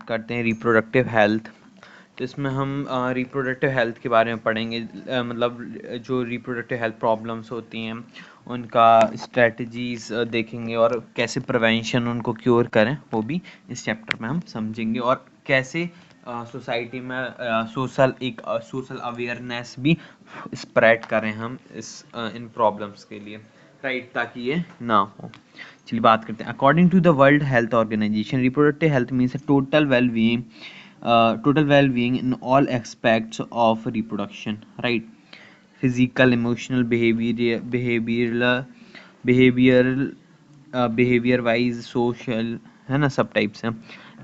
बात करते हैं रिप्रोडक्टिव हेल्थ। तो इसमें हम रिप्रोडक्टिव हेल्थ के बारे में पढ़ेंगे, मतलब जो रिप्रोडक्टिव हेल्थ प्रॉब्लम्स होती हैं उनका स्ट्रेटजीज देखेंगे और कैसे प्रिवेंशन उनको क्योर करें वो भी इस चैप्टर में हम समझेंगे, और कैसे सोसाइटी में सोशल अवेयरनेस भी स्प्रेड करें हम इन प्रॉब्लम्स के लिए, राइट, ताकि ये ना हो। चलिए बात करते हैं। According to the World Health Organization, reproductive health means total well-being in all aspects of reproduction, right? Physical, emotional, behavior wise, social, है ना, सब टाइप्स हैं।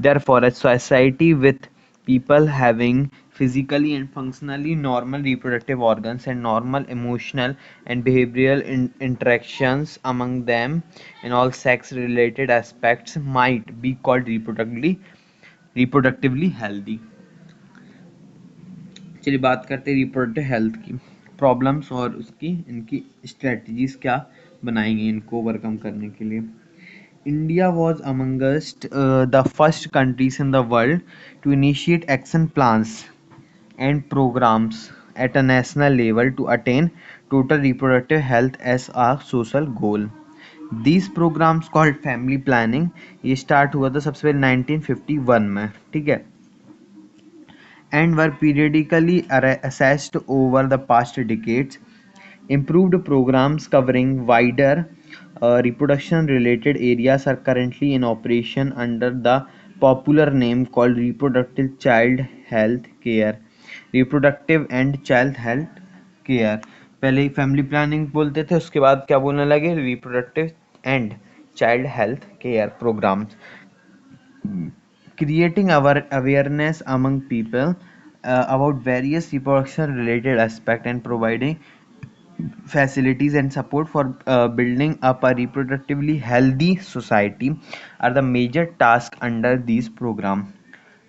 Therefore a society with people having physically and functionally normal reproductive organs and normal emotional and behavioral interactions among them in all sex related aspects might be called reproductively healthy। चलिए बात करते हैं reproductive health की problems और इनकी strategies क्या बनाएंगे इनको ओवरकम करने के लिए। India was amongst the first countries in the world to initiate action plans and programs at a national level to attain total reproductive health as a social goal. These programs called family planning, ये start हुआ था सबसे पहले 1951 में, ठीक है, and were periodically assessed over the past decades. Improved programs covering wider reproduction related areas are currently in operation under the popular name called reproductive and child health care। पहले ही family planning बोलते थे, उसके बाद क्या बोलने लगे, reproductive and child health care programmes. Creating our awareness among people about various reproduction related aspects and providing facilities and support for building up a reproductively healthy society are the major tasks under these programs.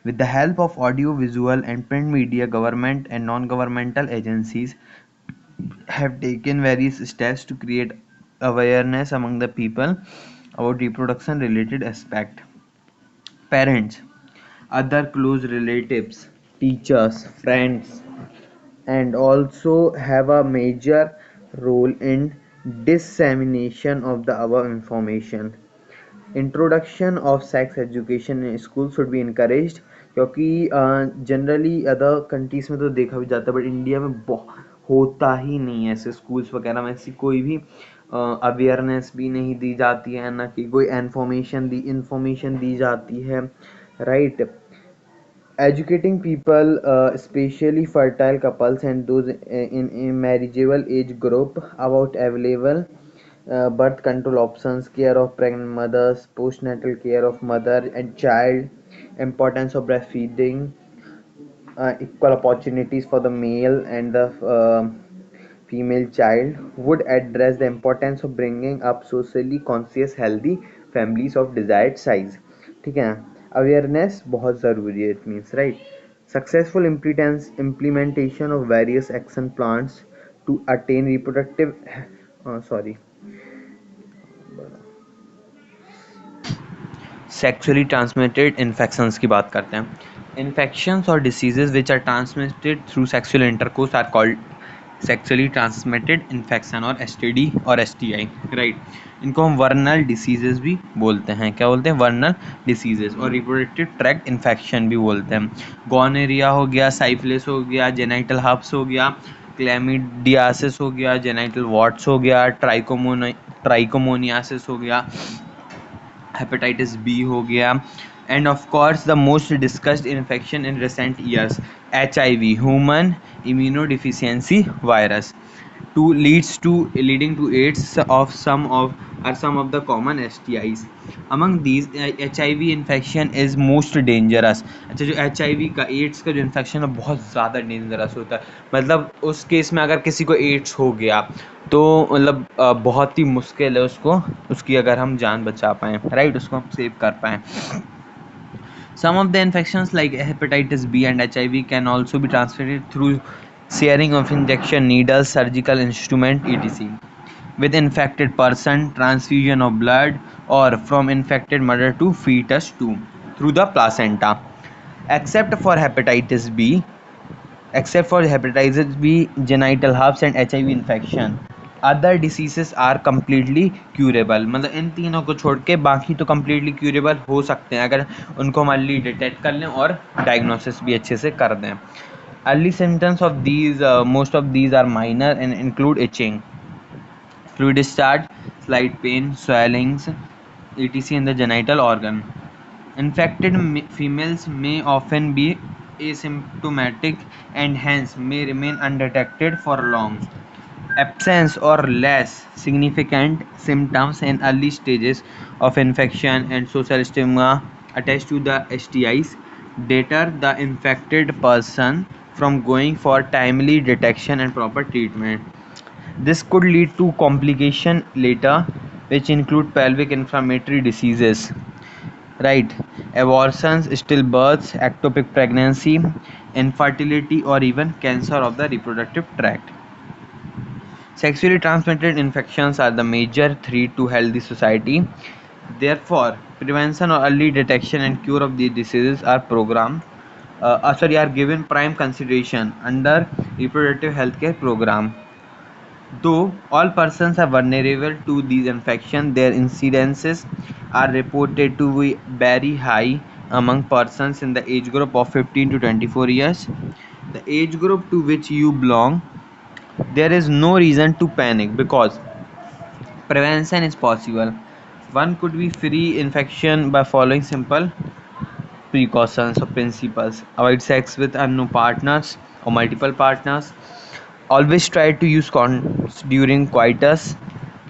With the help of audio, visual, and print media, government and non-governmental agencies have taken various steps to create awareness among the people about reproduction related aspects. Parents, other close relatives, teachers, friends, and also have a major role in dissemination of the above information. Introduction of sex education in school should be encouraged, क्योंकि generally other countries में तो देखा भी जाता है, but India में होता ही नहीं है ऐसे स्कूल्स वगैरह में, ऐसी कोई भी अवेयरनेस भी नहीं दी जाती है, ना कि कोई इंफॉर्मेशन दी जाती है, right. Educating people, especially fertile couples and those in a marriageable age group, about available birth control options, care of pregnant mothers, postnatal care of mother and child, importance of breastfeeding, equal opportunities for the male and the female child, would address the importance of bringing up socially conscious healthy families of desired size, ठीक है ना। Awareness बहुत ज़रूरी है, it means, right. Successful implementation of various action plans to attain reproductive sexually transmitted infections की बात करते हैं। इन्फेक्शंस और diseases which are transmitted through sexual intercourse are called sexually transmitted infection और एसटीडी और एसटीआई, राइट। इनको हम वर्नल diseases भी बोलते हैं। क्या बोलते हैं? वर्नल डिसीजेज। और रिप्रोडक्टिव ट्रैक्ट इन्फेक्शन भी बोलते हैं। गोनोरिया हो गया, साइफिलिस हो गया, जेनाइटल हब्स हो गया, क्लैमिडियासिस हो गया, जेनाइटल वॉट्स हो गया, ट्राइकोमोनियासिस हो गया, हेपेटाइटिस बी हो गया, end of course the most discussed infection in recent years, HIV, human immunodeficiency virus, leading to AIDS of some of the common STIs. Among these, HIV infection is most dangerous। अच्छा, जो HIV का AIDS का जो infection है बहुत ज़्यादा dangerous होता है। मतलब उस केस में अगर किसी को AIDS हो गया तो मतलब बहुत ही मुश्किल है उसकी अगर हम जान बचा पाएँ, राइट, उसको हम सेव कर पाएँ। Some of the infections like hepatitis B and HIV can also be transmitted through sharing of injection needles, surgical instrument, etc. with infected person, transfusion of blood, or from infected mother to fetus too through the placenta. except for hepatitis B, genital herpes and HIV infection. Other diseases are completely curable, मतलब इन तीनों को छोड़ के बाकी तो completely curable हो सकते हैं अगर उनको हम अर्ली डिटेक्ट कर लें और डायग्नोसिस भी अच्छे से कर दें. Early symptoms of these, most of these are minor and include itching, fluid discharge, slight pain, swellings, etc. in the genital organ. Infected females may often be asymptomatic and hence may remain undetected for long. Absence or less significant symptoms in early stages of infection and social stigma attached to the STIs deter the infected person from going for timely detection and proper treatment. This could lead to complication later, which include pelvic inflammatory diseases, right? Abortions, stillbirths, ectopic pregnancy, infertility, or even cancer of the reproductive tract. Sexually transmitted infections are the major threat to healthy society. Therefore, prevention or early detection and cure of these diseases are are given prime consideration under reproductive healthcare program. Though all persons are vulnerable to these infections, their incidences are reported to be very high among persons in the age group of 15 to 24 years. The age group to which you belong, there is no reason to panic because prevention is possible. One could be free infection by following simple precautions or principles. Avoid sex with unknown partners or multiple partners. Always try to use condoms during coitus.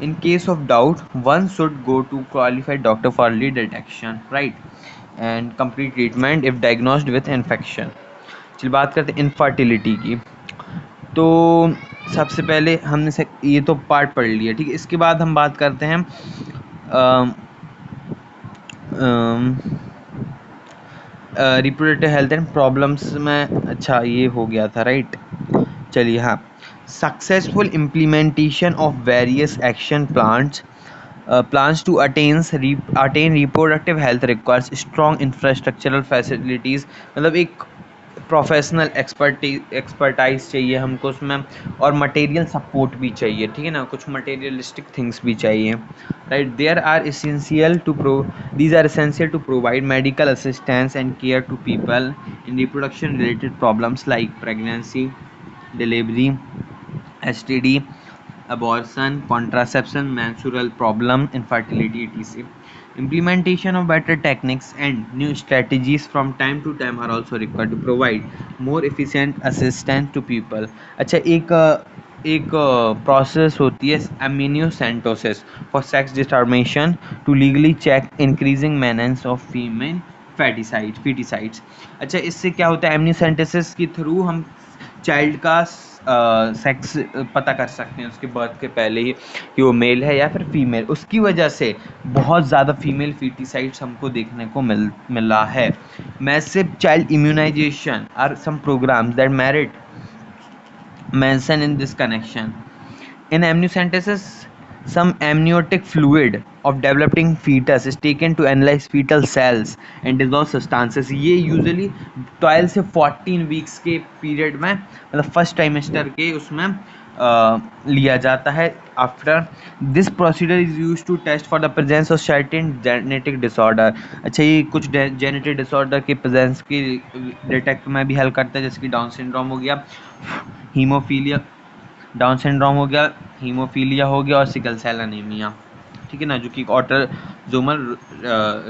In case of doubt, one should go to qualified doctor for early detection, right? And complete treatment if diagnosed with infection. चलिए बात करते हैं infertility की. तो सबसे पहले हमने ये तो पार्ट पढ़ लिया, ठीक है. इसके बाद हम बात करते हैं रिप्रोडक्टिव हेल्थ एंड प्रॉब्लम्स में. अच्छा ये हो गया था, राइट. चलिए हाँ. Successful implementation of various action plans to attain reproductive health requires strong infrastructural facilities. मतलब एक प्रोफेशनल एक्सपर्टाइज चाहिए हमको उसमें, और मटेरियल सपोर्ट भी चाहिए, ठीक है ना. कुछ मटेरियलिस्टिक थिंग्स भी चाहिए, right. These are essential to provide medical assistance and care to people in reproduction related problems like pregnancy, delivery, STD, abortion, contraception, menstrual problem, infertility, etc. Implementation of better techniques and new strategies from time to time are also required to provide more efficient assistance to people. अच्छा एक process होती है amniocentesis for sex determination to legally check increasing menace of female feticides. अच्छा इससे क्या होता है, amniocentesis के थ्रू हम चाइल्ड का सेक्स पता कर सकते हैं उसके बर्थ के पहले ही कि वो मेल है या फिर फीमेल. उसकी वजह से बहुत ज़्यादा फीमेल फीटिसाइड्स हमको देखने को मिला है. Massive child immunisation are some programmes that merit mentioned in this connection. In amniocentesis, some amniotic fluid of developing fetus is taken to analyze fetal cells and dissolve substances. ये usually 12 से 14 weeks के period में, मतलब first trimester के उसमें लिया जाता है. After this procedure is use to test for the presence of certain genetic disorder. अच्छा ये कुछ जेनेटिक डिसऑर्डर के प्रेजेंस की डिटेक्ट में भी हेल्प करता है, जैसे कि डाउन सिंड्रोम हो गया, हीमोफीलिया, डाउन सिंड्रोम हो गया, हीमोफीलिया हो गया और सिकल सेल एनीमिया, ठीक है ना, जो कि ऑटोसोमल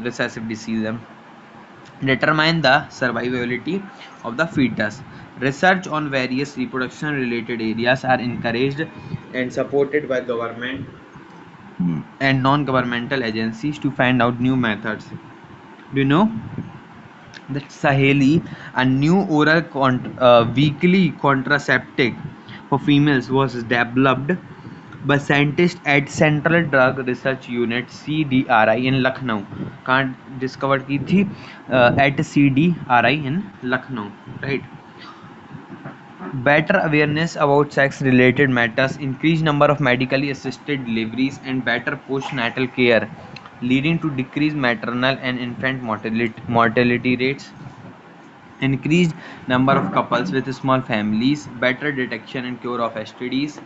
रिसेसिव डिसीज है. Determine the survivability of the fetus. Research on various reproduction related areas are encouraged and supported by government and non-governmental agencies to find out new methods. Do you know that Saheli, a new oral weekly contraceptive for females, was developed by scientists at Central Drug Research Unit CDRI in Lucknow. कहाँ discover की थी? At CDRI in Lucknow, right. Better awareness about sex related matters, increased number of medically assisted deliveries and better postnatal care leading to decreased maternal and infant mortality rates. increased number of couples with small families, better detection and cure of STDs,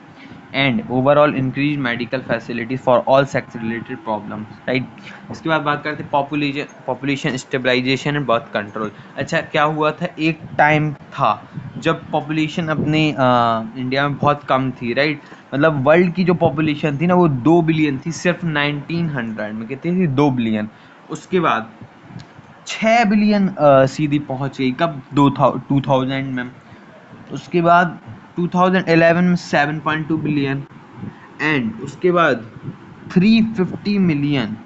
and overall increased medical facilities for all sex related problems, right? इसके बाद बात करते हैं population stabilisation and birth control. अच्छा, क्या हुआ था, एक टाइम था जब पॉपुलेशन अपने इंडिया में बहुत कम थी, राइट? मतलब वर्ल्ड की जो पॉपुलेशन थी ना वो 2 बिलियन थी सिर्फ 1900 में, कितनी थी? 2 बिलियन। उसके बाद 6 बिलियन सीधी पहुंच गई, कब? 2000 में। उसके बाद 2011 में 7.2 बिलियन, एंड उसके बाद 350 million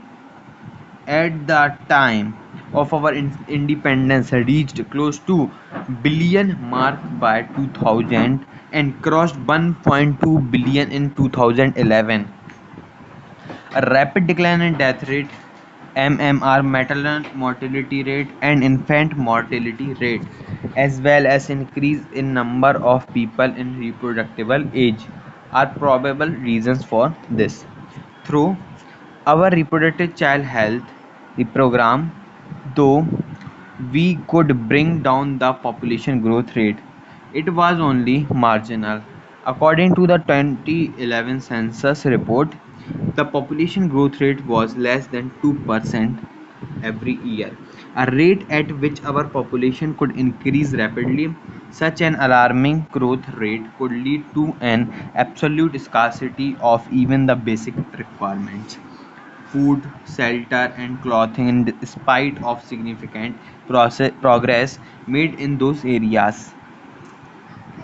at the time of our independence reached close to billion mark by 2000 and crossed 1.2 billion in 2011. A rapid decline in death rate, MMR, maternal mortality rate and infant mortality rate, as well as increase in number of people in reproducible age are probable reasons for this. Through our reproductive child health the program, though we could bring down the population growth rate, it was only marginal. According to the 2011 census report, the population growth rate was less than 2% every year, a rate at which our population could increase rapidly. Such an alarming growth rate could lead to an absolute scarcity of even the basic requirements: food, shelter, and clothing, in spite of significant progress made in those areas.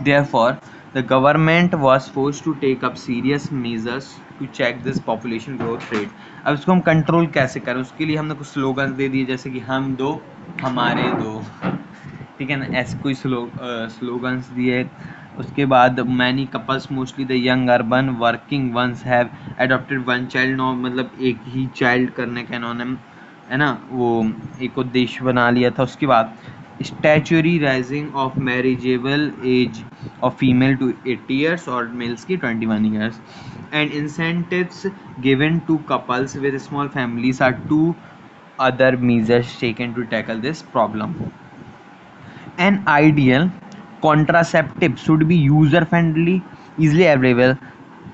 Therefore, the government was forced to take up serious measures to check this population growth rate. अब इसको हम control कैसे करें, उसके लिए हमने कुछ slogan दे दिए, जैसे कि हम दो हमारे दो, ठीक है ना, ऐसे कोई स्लोगन्स दिए। उसके बाद many couples mostly the young urban working ones have adopted one child, no मतलब एक ही चाइल्ड करने का इन्होंने, है ना, वो एक उद्देश्य बना लिया था। उसके बाद statutory raising of marriageable age of female to 80 years और मेल्स की 21 years, and incentives given to couples with small families are two other measures taken to tackle this problem. An ideal contraceptive should be user-friendly, easily available,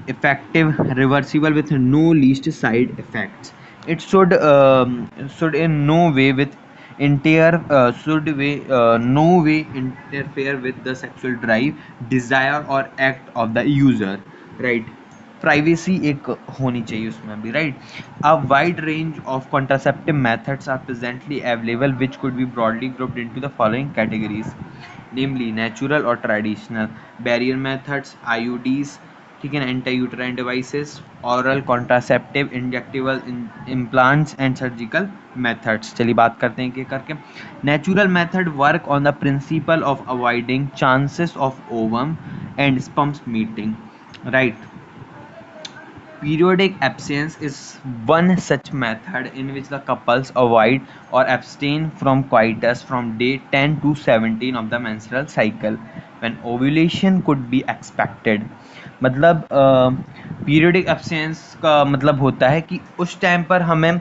effective, reversible with no least side effects. It should in no way with no way interfere with the sexual drive, desire or act of the user. Right? Privacy एक होनी चाहिए उसमें भी, right? A wide range of contraceptive methods are presently available which could be broadly grouped into the following categories, namely natural or traditional, barrier methods, IUDs, ठीक है ना, anti-uterine devices, oral contraceptive, injectable implants and surgical methods. चलिए बात करते हैं एक करके। Natural method work on the principle of avoiding chances of ovum and sperms meeting, right? Periodic abstinence is one such method in which the couples avoid or abstain from coitus from day 10 to 17 of the menstrual cycle when ovulation could be expected. मतलब periodic absence का मतलब होता है कि उस time पर हमें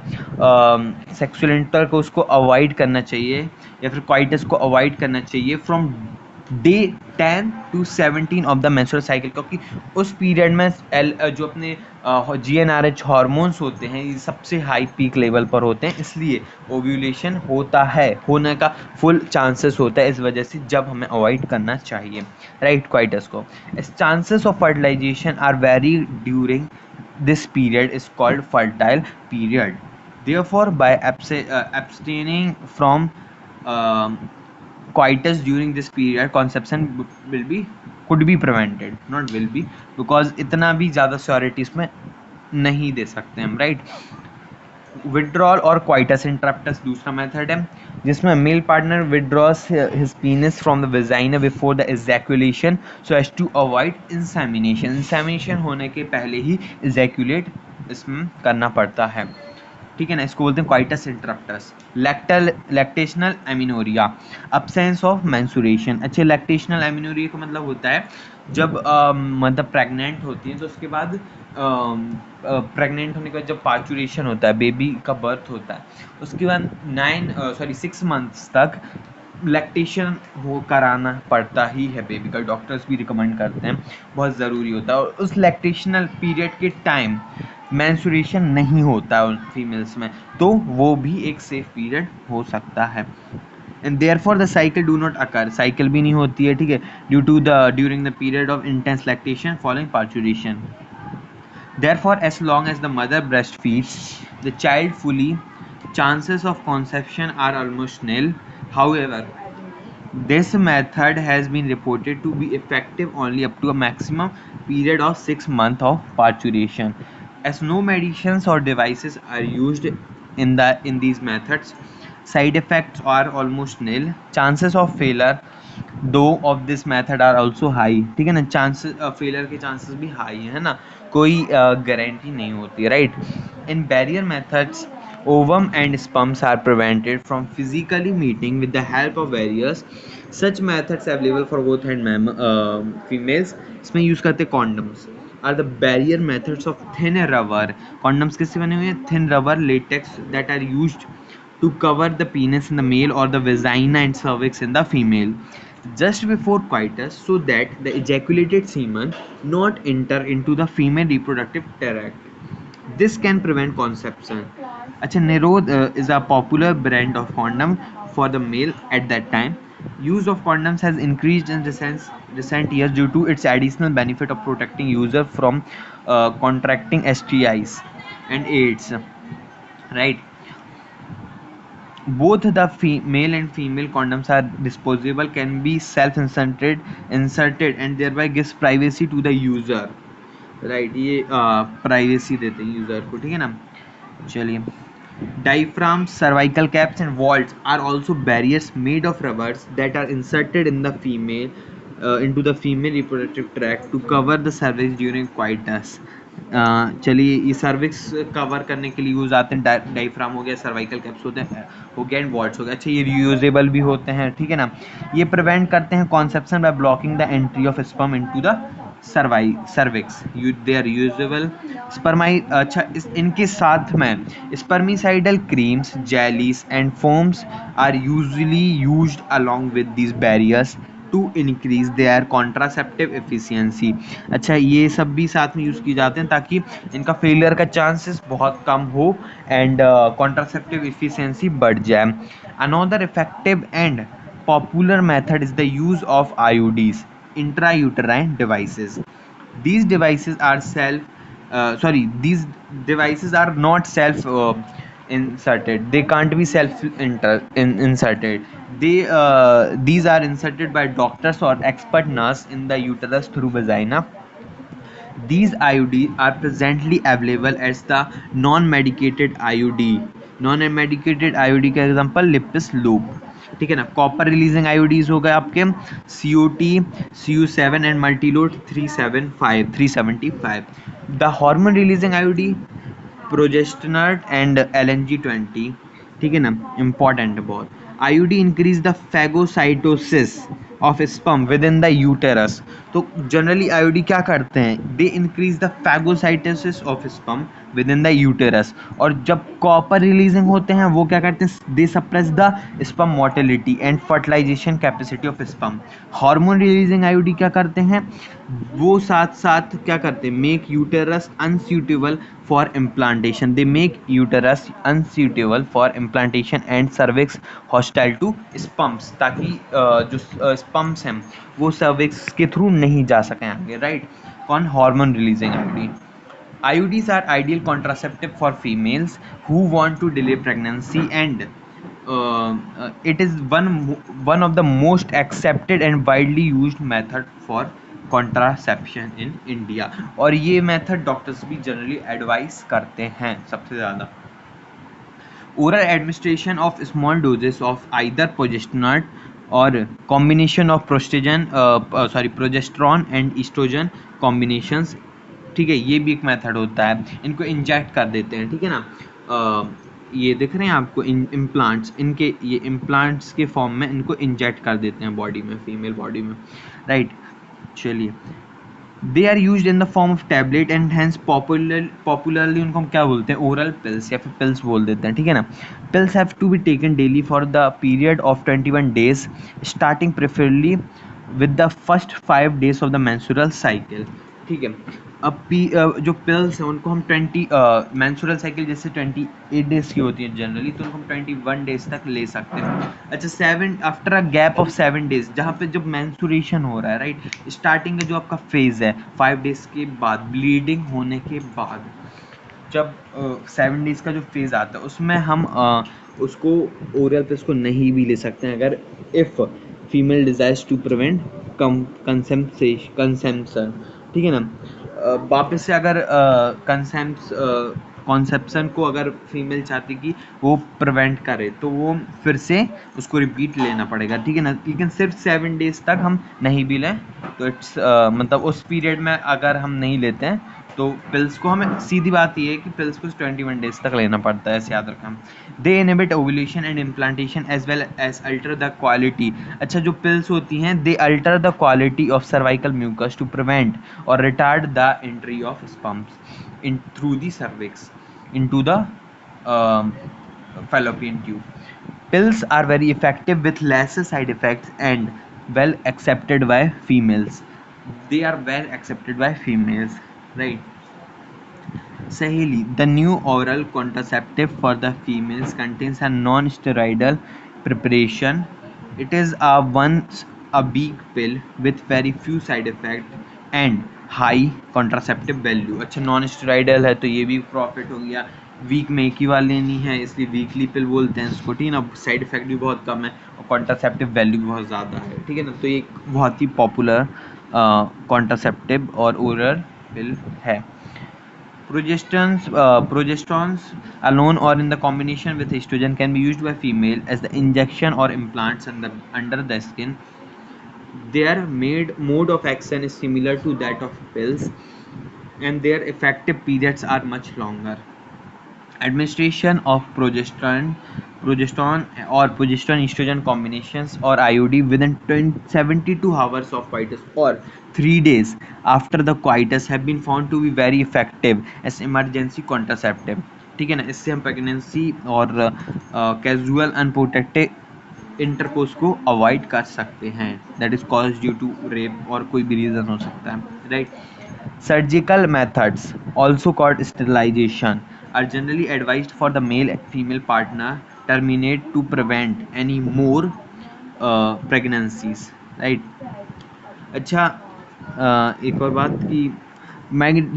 sexual intercourse को अवॉइड करना चाहिए या फिर क्वाइटस को अवॉइड करना चाहिए from day 10 to 17 of the menstrual cycle, क्योंकि उस पीरियड में जो अपने GnRH हार्मोन्स होते हैं ये सबसे हाई पीक लेवल पर होते हैं, इसलिए ओव्यूलेशन होता है, होने का फुल चांसेस होता है, इस वजह से जब हमें अवॉइड करना चाहिए, राइट, क्वाइटस को। Chances of fertilisation are very during this period is called fertile period. Therefore, by abstaining from coitus during this period, conception could be prevented, not will be, because इतना भी ज़्यादा surety इसमें नहीं दे सकते हम, right? Withdrawal और coitus interruptus दूसरा मेथड है जिसमें male partner withdraws his penis from the vagina before the ejaculation so as to avoid insemination. Insemination होने के पहले ही एजैकुलेट इसमें करना पड़ता है, ठीक है ना, इसको बोलते हैं coitus interruptus. Lactational amenorrhoea, absence of menstruation. अच्छे, लैक्टेशनल एमिनोरिया का मतलब होता है जब मतलब प्रेग्नेंट होती है तो उसके बाद प्रेग्नेंट होने के बाद जब पार्चुरेशन होता है, बेबी का बर्थ होता है, उसके बाद 6 मंथ्स तक लैक्टेशन हो कराना पड़ता ही है बेबी का, डॉक्टर्स भी रिकमेंड करते हैं, बहुत ज़रूरी होता है। और उस लैक्टेशनल पीरियड के टाइम मेंस्ट्रुएशन नहीं होता उन फीमेल्स में, तो वो भी एक सेफ पीरियड हो सकता है। And therefore the cycle do not occur, cycle भी नहीं होती है, ठीक है, during the period of intense lactation following parturition. Therefore, as long as the mother breastfeeds the child fully, chances of conception are almost nil. However, this method has been reported to be effective only up to a maximum period of 6 months of parturition. As no medicines or devices are used in these methods, side effects are almost nil. Chances of failure दो of this method are also high, ठीक है ना, chances failure के chances भी high है ना, कोई guarantee नहीं होती, right. In barrier methods ovum and sperms are prevented from physically meeting with the help of barriers. Such methods available for both and females, इसमें यूज करते condoms, are the barrier methods of thin rubber. Condoms किससे बने हुए हैं? Thin rubber latex that are used to cover the penis in the male or the vagina and cervix in the female just before coitus, so that the ejaculated semen not enter into the female reproductive tract. This can prevent conception. Acha, Nerod is a popular brand of condom for the male at that time. Use of condoms has increased in recent years due to its additional benefit of protecting user from contracting STIs and AIDS. Right. Both the male and female condoms are disposable, can be inserted and thereby gives privacy to the user. Right, ये privacy देते हैं user को, ठीक है ना। चलिए, diaphragms, cervical caps and vaults are also barriers made of rubbers that are inserted in the female into the female reproductive tract to cover the cervix during coitus. चलिए, ये सर्विक्स कवर करने के लिए यूज आते हैं, diaphragm हो गया, cervical caps होते हैं हो गया, एंड वॉल्ट्स हो गया। अच्छा, ये रियूजेबल भी होते हैं, ठीक है ना। ये प्रिवेंट करते हैं conception by blocking the entry of sperm into the cervix, they are usable. स्पर्माई, अच्छा, इनके साथ में spermicidal creams, jellies and foams are usually used along with these barriers to increase their contraceptive efficiency. अच्छा, ये सब भी साथ में यूज़ किए जाते हैं ताकि इनका फेलियर का चांसेस बहुत कम हो एंड कॉन्ट्रासेप्टिव एफिशिएंसी बढ़ जाए। Another effective and popular method is the use of IUDs, intrauterine devices. These devices are these devices are not self inserted. They can't be inserted. These are inserted by doctors or expert nurse in the uterus through vagina. These IUD are presently available as the non-medicated IUD. Non-medicated IUD का example Lippes loop, ठीक है ना। Copper releasing आईओडीज हो गए आपके COT, CU7 and Multiload 375। The hormone releasing IOD progesterone and LNG20, ठीक है ना, इंपॉर्टेंट बहुत। IUD increase the phagocytosis of sperm with in the uterus. तो जनरली IUD क्या करते हैं? They increase the phagocytosis of sperm with in the uterus. और जब कॉपर रिलीजिंग होते हैं वो क्या करते हैं? They suppress the sperm motility and fertilization capacity of sperm. Hormone releasing IUD क्या करते हैं? वो साथ साथ क्या करते हैं? Make uterus unsuitable for implantation. They make uterus unsuitable for implantation and cervix hostile to sperms, ताकि जो स्पम्स हैं वो सर्विक्स के थ्रू नहीं जा सकें आगे, राइट। कौन? Hormone releasing IUD. IUDs are ideal contraceptive for females who want to delay pregnancy, and it is one of the most accepted and widely used method for contraception in India. और ये method doctors भी generally advice करते हैं सबसे ज़्यादा। Oral administration of small doses of either progesterone or combination of progesterone and estrogen combinations, ठीक है, ये भी एक मेथड होता है। इनको इंजेक्ट कर देते हैं, ठीक है ना। ये दिख रहे हैं आपको इम्प्लांट्स, इनके ये इम्प्लांट्स के फॉर्म में इनको इंजेक्ट कर देते हैं बॉडी में, फीमेल बॉडी में, राइट। चलिए, they are used in the form of tablet and hence popularly उनको हम क्या बोलते हैं, ओरल पिल्स या फिर पिल्स बोल देते हैं, ठीक है ना। Pills have to be taken daily for the period of 21 days starting preferably with the first 5 days of the menstrual cycle, ठीक है। अब जो पिल्स हैं उनको हम 20 मेंस्ट्रुअल साइकिल जैसे 28 डेज की होती है जनरली, तो उनको हम 21 डेज तक ले सकते हैं। अच्छा, 7 after a gap of 7 days, जहाँ पे जब मेंस्ट्रुएशन हो रहा है, राइट, स्टार्टिंग का जो आपका फेज है 5 डेज के बाद, ब्लीडिंग होने के बाद, जब 7 डेज का जो फेज आता है उसमें हम उसको ओरल पे उसको नहीं भी ले सकते हैं, अगर if female desires to prevent conception, ठीक है ना। वापस से अगर कॉन्सेप्शन को अगर फीमेल चाहती कि वो प्रिवेंट करे तो वो फिर से उसको रिपीट लेना पड़ेगा, ठीक है ना। लेकिन सिर्फ 7 डेज तक हम नहीं भी लें तो इट्स मतलब उस पीरियड में अगर हम नहीं लेते हैं तो पिल्स को, हमें सीधी बात ये है कि पिल्स को 21 डेज तक लेना पड़ता है, ऐसे याद रखें। They inhibit ovulation and implantation as well as alter the quality. अच्छा, जो पिल्स होती हैं they alter the quality of cervical mucus to prevent और retard the entry of sperms in through the cervix into the fallopian tube. Pills are very effective with lesser side effects and well accepted by females. They are well accepted by females, right? Saheli, the new oral contraceptive for the females, contains a non-steroidal preparation. It is a once a week pill with very few side effects and high contraceptive value. अच्छा, non steroidal है तो ये भी profit हो गया, week में एक ही बार लेनी है इसलिए वीकली पिल बोलते हैं इसको, ठीक है ना। साइड इफेक्ट भी बहुत कम है और कॉन्ट्रासेप्टिव वैल्यू भी बहुत ज़्यादा है, ठीक है ना। तो ये एक बहुत ही पॉपुलर कॉन्ट्रासेप्टिव और ओरल पिल है। Progesterones alone or in the combination with estrogen can be used by female as the injection or implants under the skin. Their mode of action is similar to that of pills, and their effective periods are much longer. Administration of progesterone or progesterone estrogen combinations or IUD within 72 hours of coitus or 3 days after the coitus have been found to be very effective as emergency contraceptive, ठीक है ना। इससे हम pregnancy और casual unprotected intercourse को avoid कर सकते हैं, that is cause due to rape और कोई भी रीजन हो सकता है, right. Surgical methods, also called sterilization, are generally advised for the male and female partner terminate to prevent any more pregnancies, right? अच्छा, एक और बात कि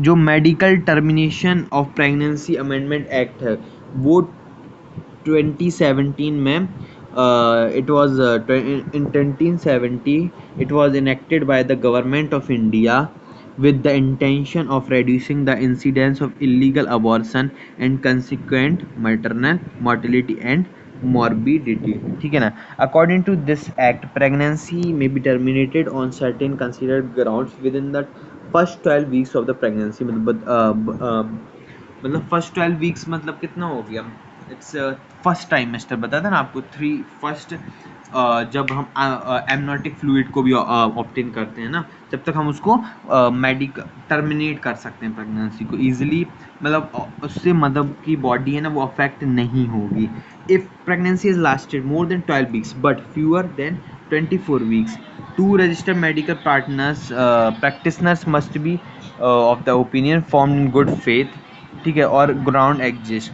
जो medical termination of pregnancy amendment act है वो 2017 में it was in 1970 it was enacted by the government of India with the intention of reducing the incidence of illegal abortion and consequent maternal mortality and morbidity, ठीक है ना। According to this act, pregnancy may be terminated on certain considered grounds within the first 12 weeks of the pregnancy, मतलब first 12 weeks मतलब कितना हो गया, it's first टाइमेस्टर बताया था ना आपको, थ्री फर्स्ट जब हम एमनोटिक फ्लूइड को भी ऑब्टेन करते हैं ना, जब तक हम उसको टर्मिनेट कर सकते हैं प्रेगनेंसी को ईजिली, मतलब उससे मदर की बॉडी है ना वो अफेक्ट नहीं होगी। If pregnancy is lasted more than 12 weeks but fewer than 24 weeks, two registered medical partners practitioners must be of the opinion form in good faith, ठीक है, और ग्राउंड एग्जिस्ट,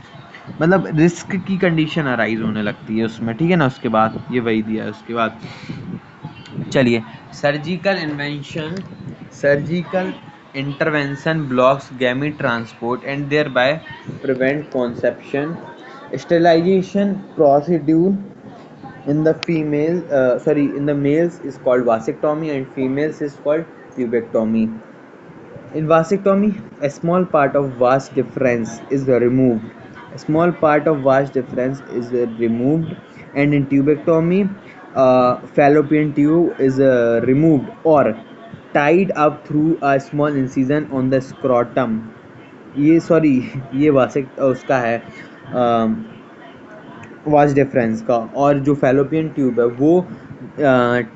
मतलब रिस्क की कंडीशन अराइज होने लगती है उसमें, ठीक है ना। उसके बाद ये वही दिया है, उसके बाद चलिए surgical intervention blocks gamete transport and thereby prevent conception, sterilisation procedure in the in the males is called vasectomy and females is called pubectomy. In vasectomy, a small part of vas deferens is removed. A small part of vas deferens is removed, and in tubectomy, fallopian tube is removed or tied up through a small incision on the scrotum. ये sorry ये वासेक उसका है vas deferens का, और जो fallopian tube है वो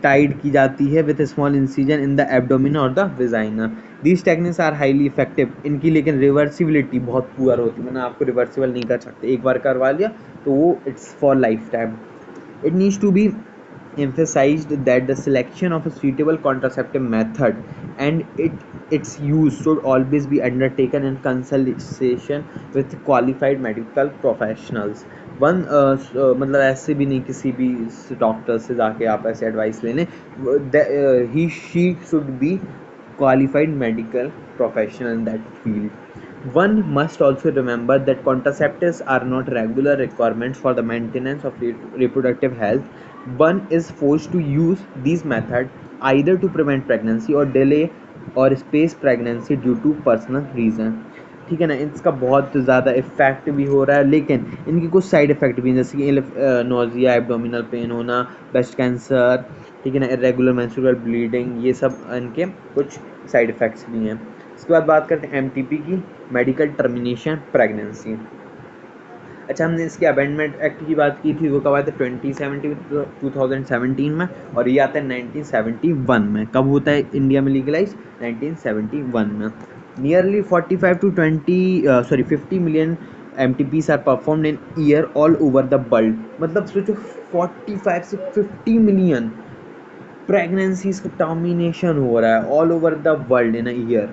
Tide की जाती है with small incision in the abdomen और the vagina. These techniques are highly effective, इनकी लेकिन रिवर्सिबिलिटी बहुत पुअर होती है, मैंने आपको रिवर्सिबल नहीं कर सकते, एक बार करवा लिया तो वो it's for life time. It needs to be emphasized that the selection of a suitable contraceptive method and its use should always be undertaken in consultation with qualified medical professionals. मतलब ऐसे भी नहीं किसी भी डॉक्टर से जाके आप ऐसे एडवाइस ले लें. He she should be qualified medical professional in that field. One must also remember that contraceptives are not regular requirements for the maintenance of reproductive health. One is forced to use these methods either to prevent pregnancy or delay or space pregnancy due to personal reason. ठीक है ना, इसका बहुत ज़्यादा effect भी हो रहा है, लेकिन इनके कुछ साइड इफेक्ट भी हैं, जैसे कि नोजिया, एब्डोमिनल पेन होना, ब्रेस्ट कैंसर, ठीक है ना, इरेगुलर मेंस्ट्रुअल ब्लीडिंग, ये सब इनके कुछ साइड इफेक्ट्स भी हैं. इसके बाद बात करते हैं एमटीपी की, मेडिकल टर्मिनेशन प्रेगनेंसी. अच्छा, हमने इसके अमेंडमेंट एक्ट की बात की थी, वो कब आया था 2017 में, और ये आता है 1971 में. कब होता है इंडिया में लीगलाइज? 1971 में. Nearly 50 million MTPs are performed in year all over the world. मतलब सोचो 45 से 50 मिलियन प्रेगनेंसीज का टर्मिनेशन हो रहा है all over the world in a year,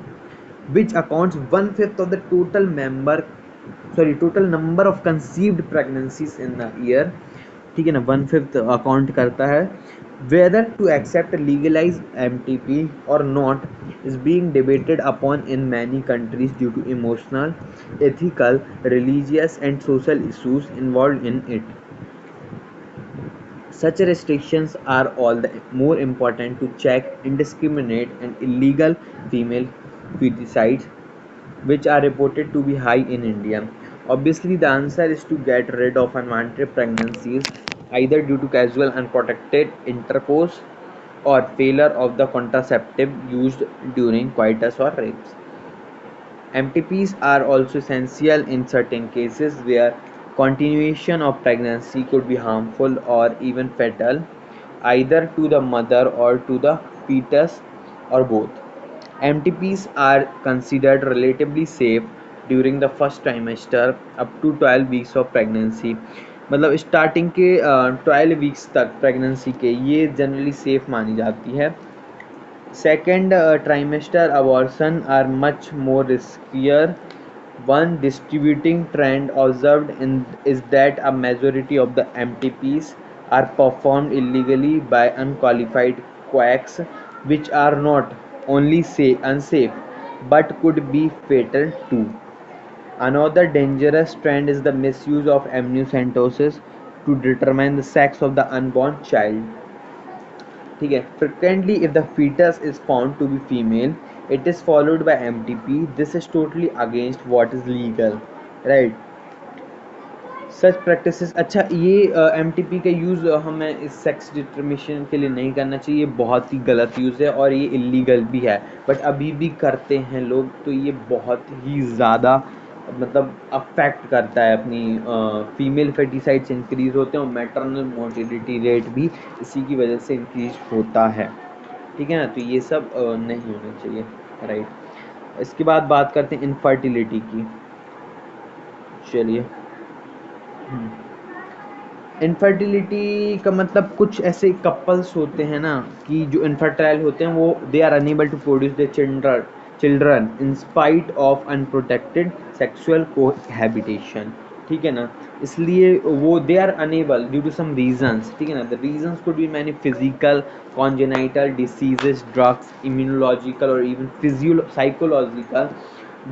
which accounts 1/5 of the total number of conceived pregnancies in the year. ठीक है ना, 1/5 अकाउंट करता है. Whether to accept legalized MTP or not is being debated upon in many countries due to emotional, ethical, religious and social issues involved in it. Such restrictions are all the more important to check indiscriminate and illegal female feticides, which are reported to be high in India. Obviously, the answer is to get rid of unwanted pregnancies, either due to casual unprotected intercourse or failure of the contraceptive used during coitus or rapes. MTPs are also essential in certain cases where continuation of pregnancy could be harmful or even fatal, either to the mother or to the fetus or both. MTPs are considered relatively safe during the first trimester up to 12 weeks of pregnancy. मतलब starting के 12 weeks तक pregnancy के ये generally safe मानी जाती है. Second trimester abortion are much more riskier. One distributing trend observed is that a majority of the MTPs are performed illegally by unqualified quacks, which are not only unsafe but could be fatal too. Another dangerous trend is the misuse of amniocentesis to determine the sex of the unborn child. ठीक है, frequently if the fetus is found to be female, it is followed by MTP. This is totally against what is legal, right? Such practices. अच्छा, ये MTP का use हमें इस sex determination के लिए नहीं करना चाहिए, बहुत ही गलत यूज़ है और ये इलीगल भी है, बट अभी भी करते हैं लोग, तो ये बहुत ही ज़्यादा मतलब अफेक्ट करता है अपनी फीमेल फेटिसाइड्स इंक्रीज़ होते हैं और मैटरनल मोर्टिलिटी रेट भी इसी की वजह से इंक्रीज होता है. ठीक है ना, तो ये सब नहीं होना चाहिए, राइट. इसके बाद बात करते हैं इनफर्टिलिटी की. चलिए, इनफर्टिलिटी का मतलब कुछ ऐसे कपल्स होते हैं ना कि जो इनफर्टाइल होते हैं, वो they are unable to produce the children in spite of unprotected sexual cohabitation. ठीक है ना, इसलिए वो they are unable due to some reasons. ठीक है ना, the reasons could be many physical, congenital diseases, drugs, immunological और even psychological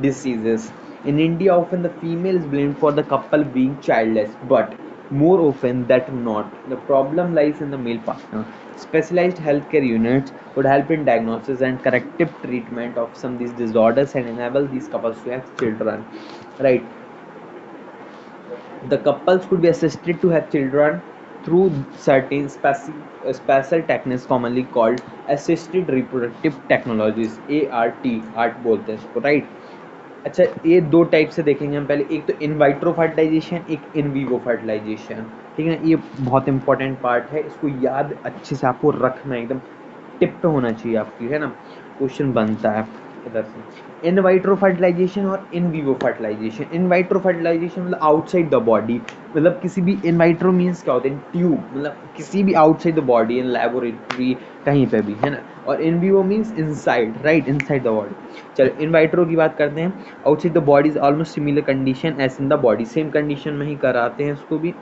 diseases. In India, often the female is blamed for the couple being childless, but more often than not, the problem lies in the male partner. Specialized healthcare units would help in diagnosis and corrective treatment of some of these disorders and enable these couples to have children. Right? The couples could be assisted to have children through certain special techniques commonly called assisted reproductive technologies, ART, art बोलते हैं इसको, right. अच्छा, ये दो type से देखेंगे हम पहले. एक तो इन वाइट्रो फर्टिलाइजेशन, एक इन वीवो फर्टिलाइजेशन. ठीक है ना, ये बहुत इंपॉर्टेंट पार्ट है, इसको याद अच्छे से आपको रखना, एकदम टिप पे होना चाहिए आपकी, है ना, क्वेश्चन बनता है. इधर से इन वाइट्रो फर्टिलाइजेशन और in vivo fertilisation. In vitro fertilisation मतलब आउटसाइड द बॉडी, मतलब किसी भी, इन वाइट्रो मीन्स क्या होता है, ट्यूब, मतलब किसी भी outside the body, in laboratory कहीं पे भी, है ना। और in vivo means inside, right, inside the body. चलो इन वाइट्रो की बात करते हैं। Outside the body is almost similar condition as in the body, same condition में ही कराते हैं इसको भी,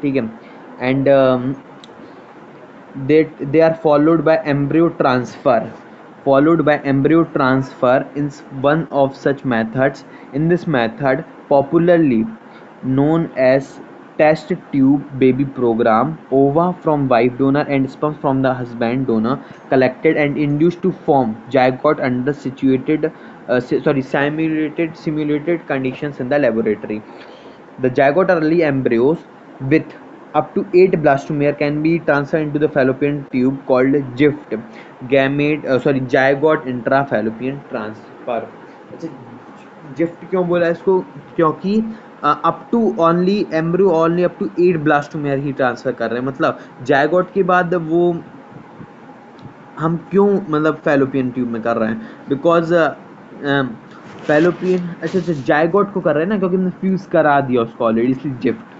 ठीक है। And they are followed by embryo transfer in one of such methods. In this method, popularly known as test tube baby program, ova from wife donor and sperm from the husband donor collected and induced to form zygote under simulated conditions in the laboratory. The zygote early embryos with up to 8 blastomere can be transferred into the fallopian tube called GIFT, zygote intrafallopian transfer. अच्छा, GIFT क्यों बोला इसको, क्योंकि up to only embryo only up to 8 blastomere ही transfer कर रहे हैं। मतलब जायगोट के बाद वो हम क्यों मतलब फैलोपियन ट्यूब में कर रहे हैं, बिकॉज फैलोपियन, अच्छा जायगोट को कर रहे हैं ना, क्योंकि हमने फ्यूज करा दिया उसको ऑलरेडी, इसलिए जिफ्ट,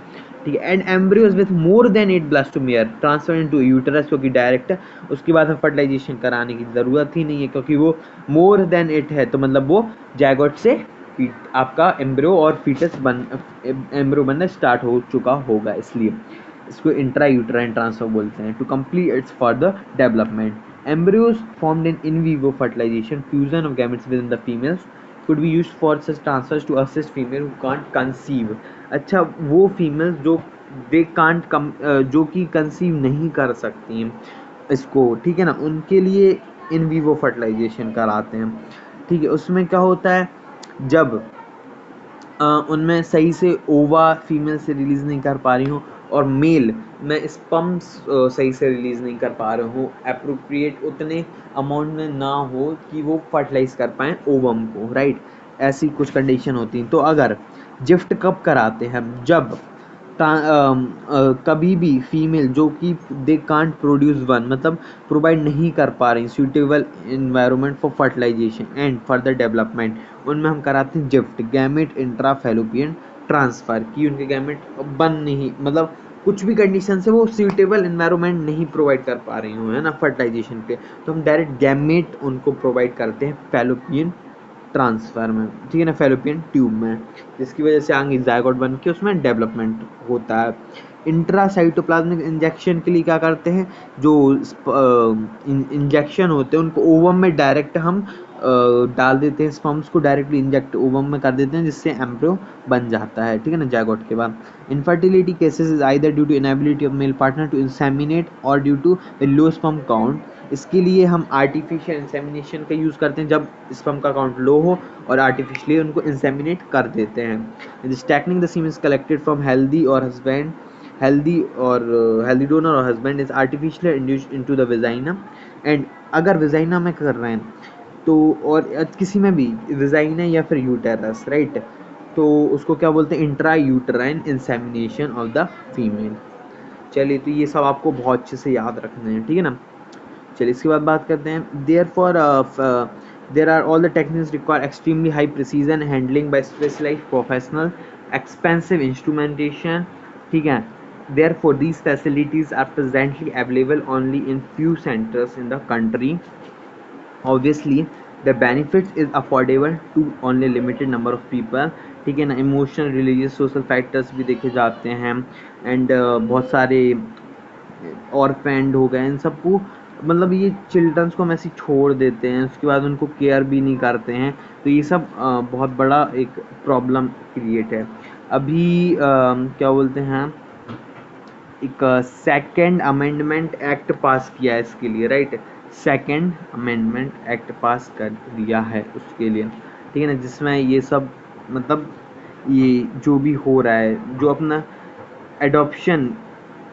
ठीक है। And embryos with more than 8 blastomere transfer into uterus, क्योंकि डायरेक्ट उसके बाद हमें फर्टिलाइजेशन कराने की ज़रूरत ही नहीं है, क्योंकि वो मोर देन 8 है, तो मतलब वो जायगोट से आपका एम्ब्रियो और फीटस एम्ब्रियो बनना स्टार्ट हो चुका होगा, इसलिए इसको इंट्रा यूटेराइन ट्रांसफर बोलते हैं। To complete its further development, embryos formed in vivo fertilization, fusion of gametes within the females, could be used for such transfers to assist female who can't conceive. अच्छा, वो females जो they can't जो कि conceive नहीं कर सकती हैं इसको, ठीक है ना, उनके लिए इन वीवो फर्टिलाइजेशन कराते हैं, ठीक है। उसमें क्या होता है, जब उनमें सही से ओवा फीमेल से रिलीज नहीं कर पा रही हूँ और मेल में स्पर्म्स सही से रिलीज नहीं कर पा रहे हूँ, अप्रोप्रिएट उतने अमाउंट में ना हो कि वो फर्टिलाइज कर पाएँ ओवम को, राइट, ऐसी कुछ कंडीशन होती हैं। तो अगर जिफ्ट कब कराते हैं, जब कभी भी फीमेल जो कि दे कांट प्रोड्यूस वन, मतलब प्रोवाइड नहीं कर पा रही suitable environment for fertilisation and further development, उनमें हम कराते हैं जिफ्ट, गैमेट इंट्राफैलोपियन ट्रांसफर, कि उनके गैमेट बन नहीं, मतलब कुछ भी कंडीशन से वो सूटेबल इन्वायरमेंट नहीं प्रोवाइड कर पा रही हूँ, है ना, फर्टिलाइजेशन पे, तो हम डायरेक्ट गैमेट उनको प्रोवाइड करते हैं फैलोपियन ट्रांसफर में, ठीक है ना, फैलोपियन ट्यूब में, जिसकी वजह से आगे जायगोट बन के उसमें डेवलपमेंट होता है। इंट्रासाइटोप्लाज्मिक इंजेक्शन के लिए क्या करते हैं, जो इंजेक्शन होते हैं उनको ओवम में डायरेक्ट हम डाल देते हैं, स्पर्म्स को डायरेक्टली इंजेक्ट ओवम में कर देते हैं, जिससे एम्ब्रियो बन जाता है, ठीक है ना, जायगोट के बाद। Infertility cases is either due to inability of male partner to inseminate और due to low sperm count. इसके लिए हम आर्टिफिशियल इंसेमिनेशन का यूज़ करते हैं, जब स्पर्म का काउंट लो हो और आर्टिफिशियली उनको इंसेमिनेट कर देते हैं। स्टैकनिंग the semen collected from healthy donor और husband is artificially induced into the vagina. And अगर वेजाइना में कर रहे हैं तो, और किसी में भी वेजाइना या फिर यूटेरस, राइट, तो उसको क्या बोलते हैं, intra uterine insemination of the female. चलिए, तो ये सब आपको बहुत अच्छे से याद रखना है, ठीक है ना। चलिए इसके बाद बात करते हैं, there are all the techniques require extremely high precision handling by specialised professional, expensive instrumentation, ठीक है। Therefore, these facilities are presently available only in few centers in the country. Obviously, the benefits is affordable to only limited number of people, ठीक है ना। Emotional, religious, social factors भी देखे जाते हैं, and बहुत सारे ऑर्फेंड हो गए, इन सबको, मतलब ये चिल्ड्रंस को हम ऐसे छोड़ देते हैं, उसके बाद उनको केयर भी नहीं करते हैं, तो ये सब बहुत बड़ा एक प्रॉब्लम क्रिएट है। अभी क्या बोलते हैं, एक सेकेंड अमेंडमेंट एक्ट पास किया है इसके लिए, राइट, सेकेंड अमेंडमेंट एक्ट पास कर दिया है उसके लिए, ठीक है ना, जिसमें ये सब, मतलब ये जो भी हो रहा है, जो अपना एडॉप्शन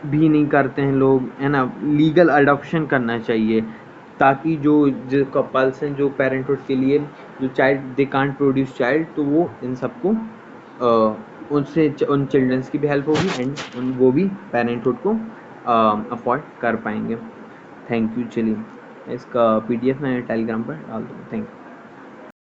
भी नहीं करते हैं लोग, है ना, लीगल अडॉप्शन करना चाहिए, ताकि जो कपल्स हैं, जो पेरेंटहुड के लिए, जो child they can't produce child, तो वो इन सबको उनसे उन चिल्ड्रंस की भी हेल्प होगी, एंड वो भी पेरेंटहुड को अफोर्ड कर पाएंगे। Thank you. चलिए। इसका PDF मैं टेलीग्राम पर डाल दूँगा। Thank you.